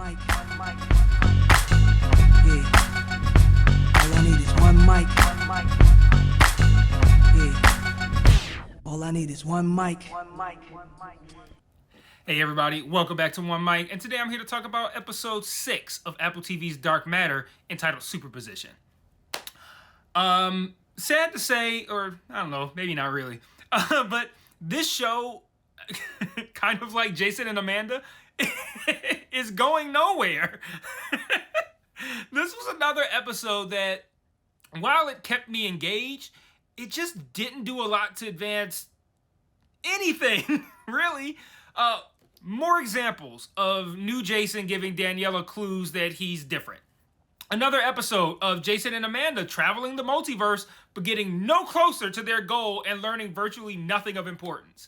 mic. Yeah. All I need is one mic. Yeah. All I need is one mic. Hey everybody, welcome back to One Mic, and today I'm here to talk about episode 6 of Apple TV's Dark Matter, entitled Superposition. Sad to say, or I don't know, maybe not really, but this show, kind of like Jason and Amanda, is going nowhere. This was another episode that, while it kept me engaged, it just didn't do a lot to advance anything, really. More examples of new Jason giving Daniela clues that he's different. Another episode of Jason and Amanda traveling the multiverse, but getting no closer to their goal and learning virtually nothing of importance.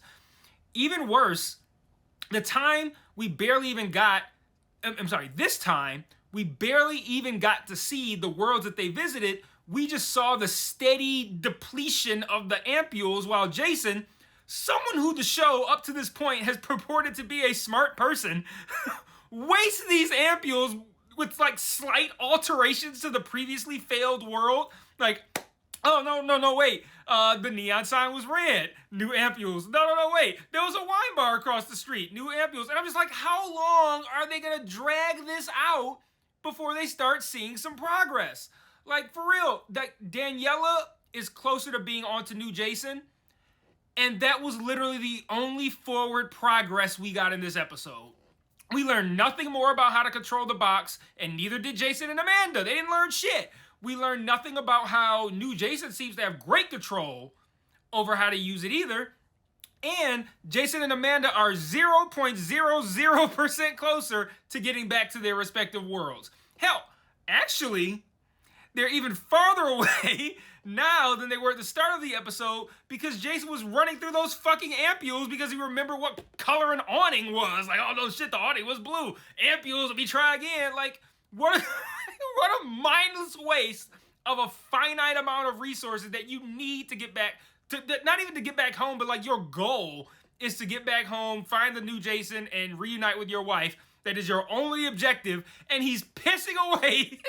Even worse, this time, we barely even got to see the worlds that they visited. We just saw the steady depletion of the ampules, while Jason, someone who the show up to this point has purported to be a smart person, wastes these ampules with like slight alterations to the previously failed world. Like, oh, no, wait. The neon sign was red. New ampules. No, wait. There was a wine bar across the street. New ampules. And I'm just like, how long are they going to drag this out before they start seeing some progress? Like, for real, Daniela is closer to being onto new Jason. And that was literally the only forward progress we got in this episode. We learned nothing more about how to control the box, and neither did Jason and Amanda. They didn't learn shit. We learned nothing about how new Jason seems to have great control over how to use it either. And Jason and Amanda are 0.00% closer to getting back to their respective worlds. Hell, actually, they're even farther away now than they were at the start of the episode, because Jason was running through those fucking ampules because he remembered what color an awning was. Like, oh no shit, the awning was blue. Ampules, let me try again. Like, what a mindless waste of a finite amount of resources that you need to get back to, not even to get back home, but like your goal is to get back home, find the new Jason, and reunite with your wife. That is your only objective, and he's pissing away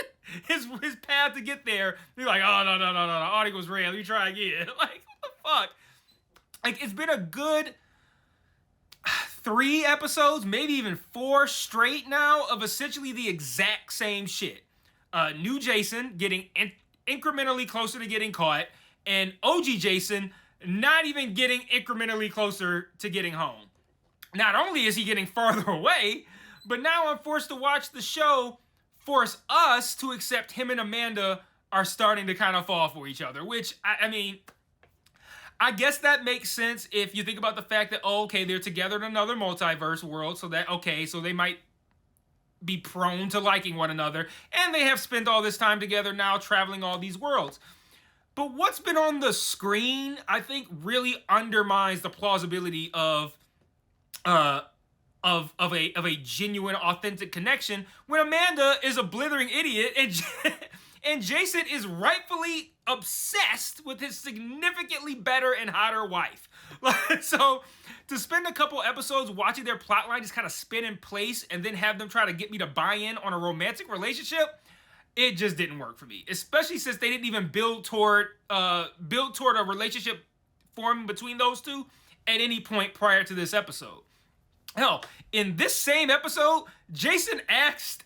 his path to get there. He's like, oh, no, awning was red. Let me try again. Like, what the fuck? Like, it's been a good 3 episodes, maybe even 4 straight now, of essentially the exact same shit. New Jason getting incrementally closer to getting caught, and OG Jason not even getting incrementally closer to getting home. Not only is he getting farther away, but now I'm forced to watch the show force us to accept him and Amanda are starting to kind of fall for each other, which, I mean, I guess that makes sense if you think about the fact that, oh, okay, they're together in another multiverse world, so they might be prone to liking one another, and they have spent all this time together now traveling all these worlds. But what's been on the screen, I think, really undermines the plausibility of a genuine, authentic connection when Amanda is a blithering idiot and Jason is rightfully obsessed with his significantly better and hotter wife. So to spend a couple episodes watching their plotline just kind of spin in place and then have them try to get me to buy in on a romantic relationship, it just didn't work for me. Especially since they didn't even build toward a relationship forming between those two at any point prior to this episode. Hell, in this same episode, Jason asked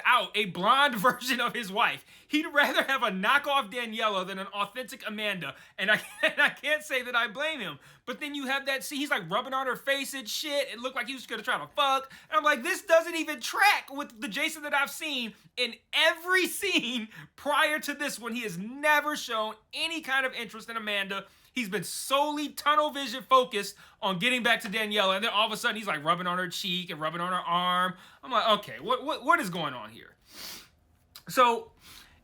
out a blonde version of his wife. He'd rather have a knockoff Daniela than an authentic Amanda, and I can't say that I blame him. But then you have that scene, he's like rubbing on her face and shit. It looked like he was gonna try to fuck. And I'm like, this doesn't even track with the Jason that I've seen in every scene prior to this one. He has never shown any kind of interest in Amanda. He's been solely tunnel vision focused on getting back to Daniela, and then all of a sudden he's like rubbing on her cheek and rubbing on her arm. I'm like, okay, what is going on here? So,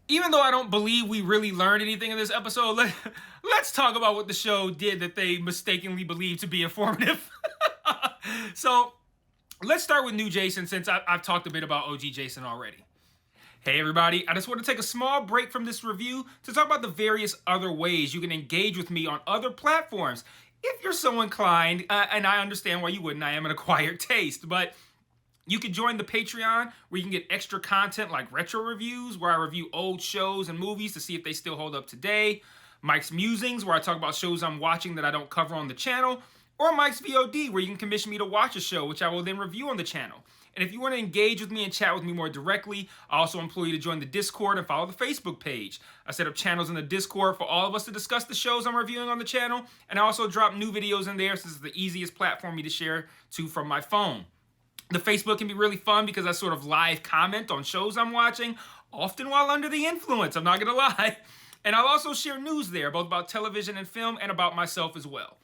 even though I don't believe we really learned anything in this episode, let's talk about what the show did that they mistakenly believed to be informative. So, let's start with new Jason, since I've talked a bit about OG Jason already. Hey everybody, I just want to take a small break from this review to talk about the various other ways you can engage with me on other platforms. If you're so inclined, and I understand why you wouldn't, I am an acquired taste, but You can join the Patreon where you can get extra content like retro reviews, where I review old shows and movies to see if they still hold up today. Mike's Musings, where I talk about shows I'm watching that I don't cover on the channel. Or Mike's VOD, where you can commission me to watch a show, which I will then review on the channel. And if you want to engage with me and chat with me more directly, I also implore you to join the Discord and follow the Facebook page. I set up channels in the Discord for all of us to discuss the shows I'm reviewing on the channel, and I also drop new videos in there since it's the easiest platform for me to share to from my phone. The Facebook can be really fun because I sort of live comment on shows I'm watching, often while under the influence, I'm not going to lie. And I'll also share news there, both about television and film and about myself as well.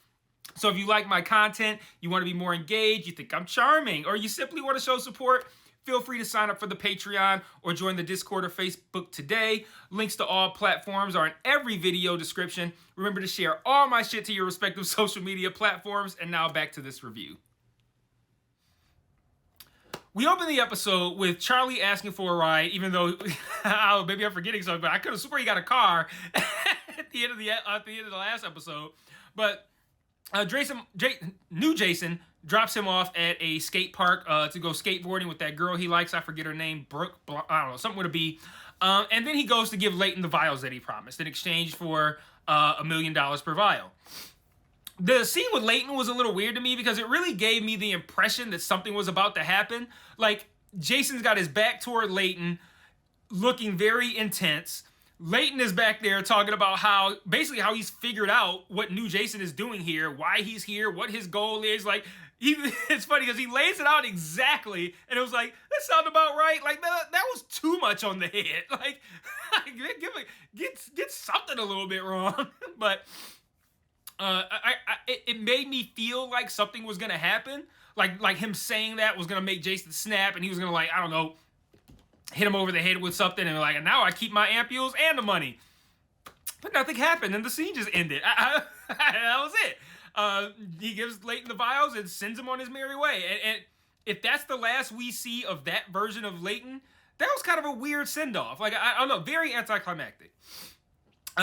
So if you like my content, you want to be more engaged, you think I'm charming, or you simply want to show support, feel free to sign up for the Patreon or join the Discord or Facebook today. Links to all platforms are in every video description. Remember to share all my shit to your respective social media platforms. And now back to this review. We opened the episode with Charlie asking for a ride, even though, oh, maybe I'm forgetting something, but I could have sworn he got a car at the end of the last episode. But new Jason drops him off at a skate park to go skateboarding with that girl he likes. I forget her name, Brooke, I don't know, something with a B. And then he goes to give Leighton the vials that he promised in exchange for $1 million per vial. The scene with Leighton was a little weird to me because it really gave me the impression that something was about to happen. Like, Jason's got his back toward Leighton, looking very intense. Leighton is back there talking about how he's figured out what new Jason is doing here, why he's here, what his goal is. Like, it's funny because he lays it out exactly, and it was like, that sounds about right. Like, that was too much on the head. Like, get something a little bit wrong. But it made me feel like something was gonna happen. Like him saying that was gonna make Jason snap, and he was gonna, like, I don't know, hit him over the head with something, and like, now I keep my ampules and the money. But nothing happened, and the scene just ended. That was it. He gives Leighton the vials and sends him on his merry way. And if that's the last we see of that version of Leighton, that was kind of a weird send-off. Like, I don't know, very anticlimactic.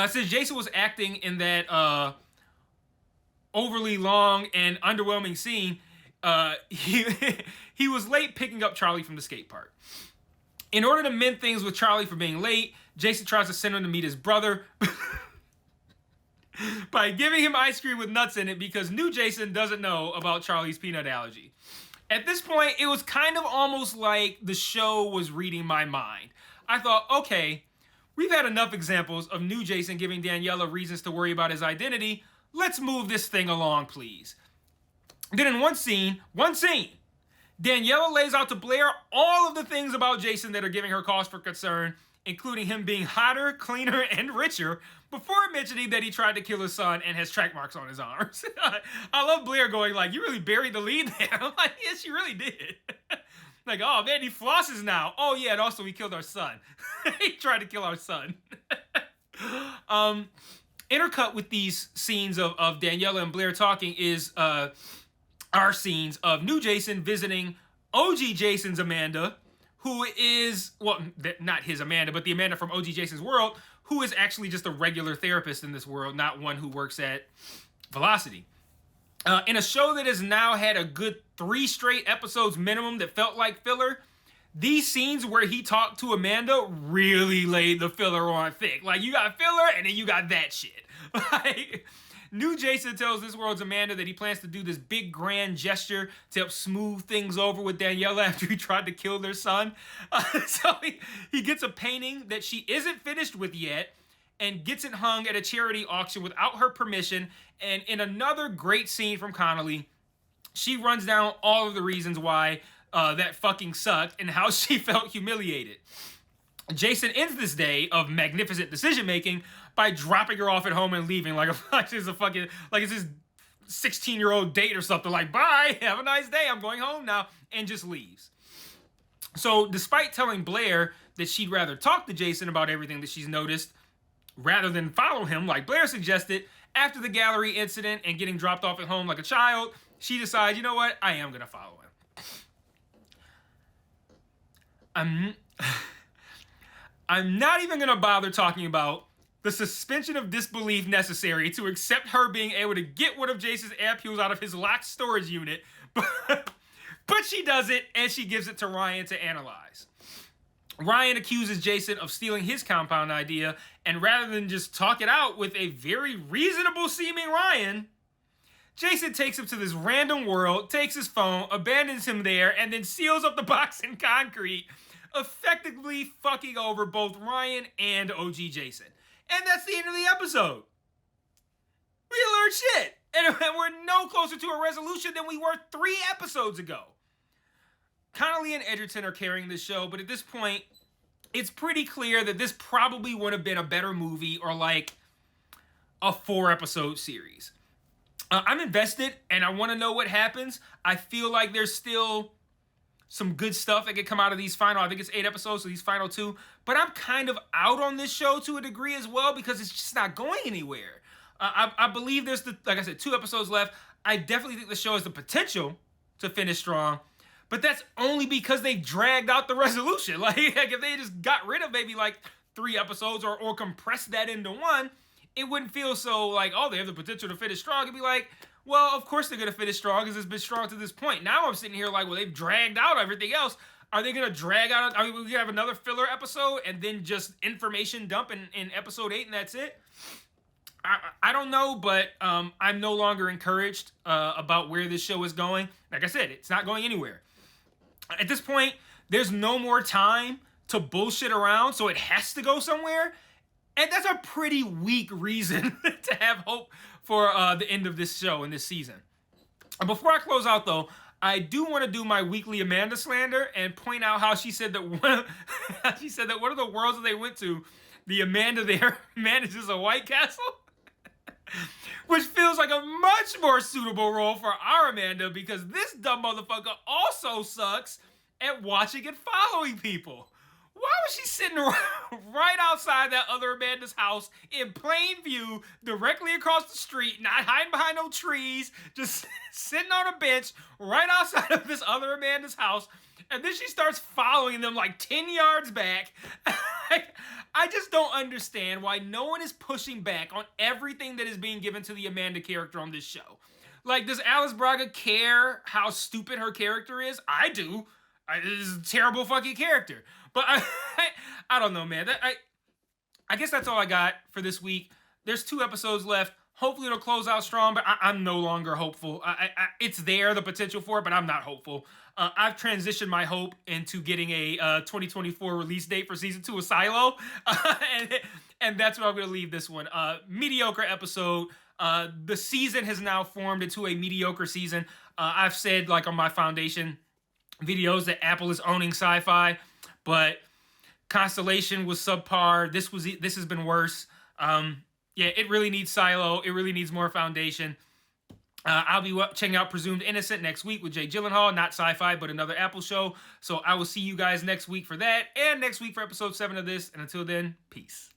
Since Jason was acting in that overly long and underwhelming scene, he was late picking up Charlie from the skate park. In order to mend things with Charlie for being late, Jason tries to send him to meet his brother by giving him ice cream with nuts in it because new Jason doesn't know about Charlie's peanut allergy. At this point, it was kind of almost like the show was reading my mind. I thought, okay, we've had enough examples of new Jason giving Daniela reasons to worry about his identity. Let's move this thing along, please. Then in one scene, Daniela lays out to Blair all of the things about Jason that are giving her cause for concern, including him being hotter, cleaner, and richer, before mentioning that he tried to kill his son and has track marks on his arms. I love Blair going like, you really buried the lead there. I'm like, yes, she really did. Like, oh man, he flosses now. Oh yeah, and also he killed our son. He tried to kill our son. Intercut with these scenes of Daniela and Blair talking is our scenes of new Jason visiting OG Jason's Amanda, who is, well, not his Amanda, but the Amanda from OG Jason's world, who is actually just a regular therapist in this world, not one who works at Velocity. In a show that has now had a good 3 straight episodes minimum that felt like filler, these scenes where he talked to Amanda really laid the filler on thick. Like, you got filler, and then you got that shit. Like, new Jason tells this world's Amanda that he plans to do this big grand gesture to help smooth things over with Daniela after he tried to kill their son. So he gets a painting that she isn't finished with yet and gets it hung at a charity auction without her permission. And in another great scene from Connolly, she runs down all of the reasons why that fucking sucked and how she felt humiliated. Jason ends this day of magnificent decision-making by dropping her off at home and leaving like it's his 16-year-old date or something. Like, bye, have a nice day, I'm going home now, and just leaves. So despite telling Blair that she'd rather talk to Jason about everything that she's noticed rather than follow him like Blair suggested, after the gallery incident and getting dropped off at home like a child, she decides, you know what, I am going to follow him. I'm not even going to bother talking about the suspension of disbelief necessary to accept her being able to get one of Jason's ampules out of his locked storage unit But she does it, and she gives it to Ryan to analyze. Ryan accuses Jason of stealing his compound idea, and rather than just talk it out with a very reasonable-seeming Ryan, Jason takes him to this random world, takes his phone, abandons him there, and then seals up the box in concrete, effectively fucking over both Ryan and OG Jason. And that's the end of the episode. We learned shit. And we're no closer to a resolution than we were 3 episodes ago. Connolly and Edgerton are carrying this show, but at this point, it's pretty clear that this probably would have been a better movie or like a 4-episode series. I'm invested, and I want to know what happens. I feel like there's still some good stuff that could come out of these final, I think it's 8 episodes, so these final 2. But I'm kind of out on this show to a degree as well because it's just not going anywhere. I believe there's, like I said, 2 episodes left. I definitely think the show has the potential to finish strong. But that's only because they dragged out the resolution. Like if they just got rid of maybe like 3 episodes or compressed that into 1, it wouldn't feel so like, oh, they have the potential to finish strong. It'd be like, well, of course they're going to finish strong because it's been strong to this point. Now I'm sitting here like, well, they've dragged out everything else. Are they going to drag out, we're going to have another filler episode and then just information dump in episode 8 and that's it? I don't know, but I'm no longer encouraged about where this show is going. Like I said, it's not going anywhere. At this point, there's no more time to bullshit around, so it has to go somewhere. And that's a pretty weak reason to have hope for the end of this show and this season. Before I close out, though, I do want to do my weekly Amanda slander and point out how she said that one of the worlds that they went to, the Amanda there manages a White Castle. Which feels like a much more suitable role for our Amanda because this dumb motherfucker also sucks at watching and following people. Why was she sitting right outside that other Amanda's house in plain view, directly across the street, not hiding behind no trees, just sitting on a bench right outside of this other Amanda's house, and then she starts following them like 10 yards back. I just don't understand why no one is pushing back on everything that is being given to the Amanda character on this show. Like, does Alice Braga care how stupid her character is? I do. This is a terrible fucking character. But I don't know, man. I guess that's all I got for this week. There's 2 episodes left. Hopefully it'll close out strong, but I'm no longer hopeful. It's there, the potential for it, but I'm not hopeful. I've transitioned my hope into getting a 2024 release date for season 2 of Silo, and that's where I'm going to leave this one. Mediocre episode. The season has now formed into a mediocre season. I've said, like on my Foundation videos, that Apple is owning sci-fi, but Constellation was subpar. This has been worse. Yeah, it really needs Silo. It really needs more Foundation. I'll be checking out Presumed Innocent next week with Jake Gyllenhaal. Not sci-fi, but another Apple show. So I will see you guys next week for that, and next week for episode 7 of this. And until then, peace.